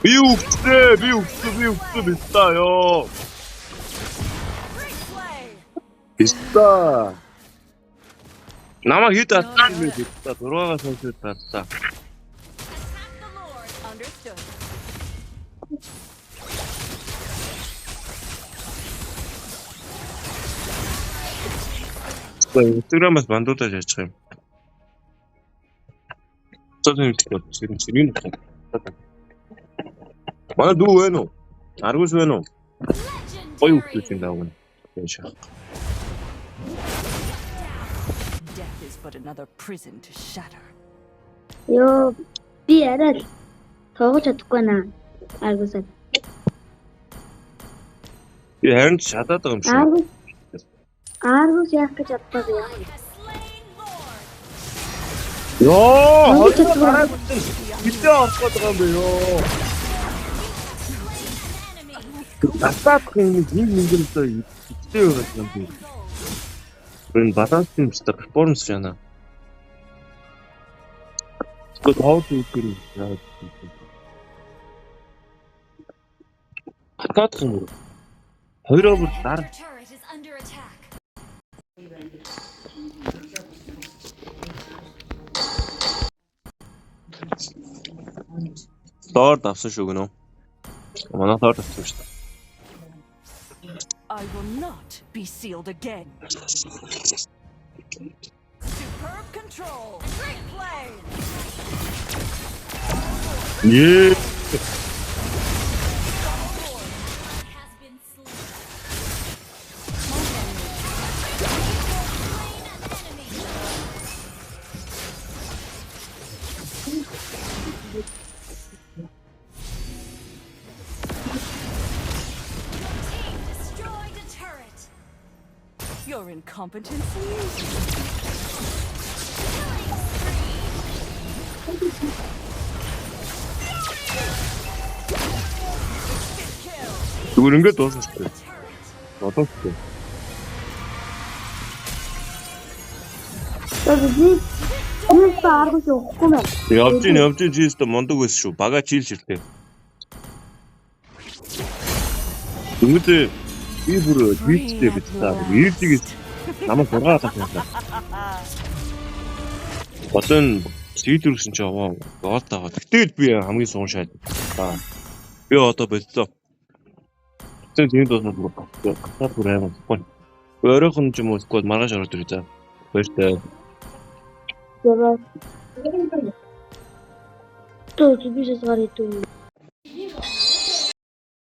미국스 비싸요. 비싸. 나만 히트 안 비싸. 돌아가서 히트 땄다. 인스타그램에서 만들었다 참. 선생님 지금 지리는 거. 아, 너 왜 너? 알고서 왜 너? 어이 웃긴다고. 그렇죠. Death is but another prison to shatter. 요 би арай тоогож чадахгүй наа. Айгуусаа. 이 харин чадаад байгаа юм шиг. Аргус яах гэж боддог яа. ёо, хоцод гараагүй видео авах гэдэг юм бэ ёо. Настаад нэг мингэнтэй идтэй байгаа юм би. Энэ балансын перформанс яана. Good how to do it. Хатаад юм. Хоёроо бүр дар Доор давсан шүү гэнэ. Манай доор давсан шүү. I will not be sealed again. Superb control. Great play. 예. Your incompetence amuses 누구 이런 게 도와줬을 때. 어떻게? Энэ аргус явахгүй мэн. явж жийстэ мондог байсан шүү. Бага чийлж иртээ. Дүнгийн би бүр твиттэй битээ. Ирдийг намайг сургаад авсан. Бодон сийдвэрсэн чи яваа. Гоолтаага. Тэгтэл би хамгийн суун шаад. Би одоо боллоо. Тэгээд дуусна бүр гатар бүр аймаг. Өөрөөхөн ч юм уу эсвэл маргааш ороод ирээ за. Баяртай. Яа. Тоо чи биш гараад идэв.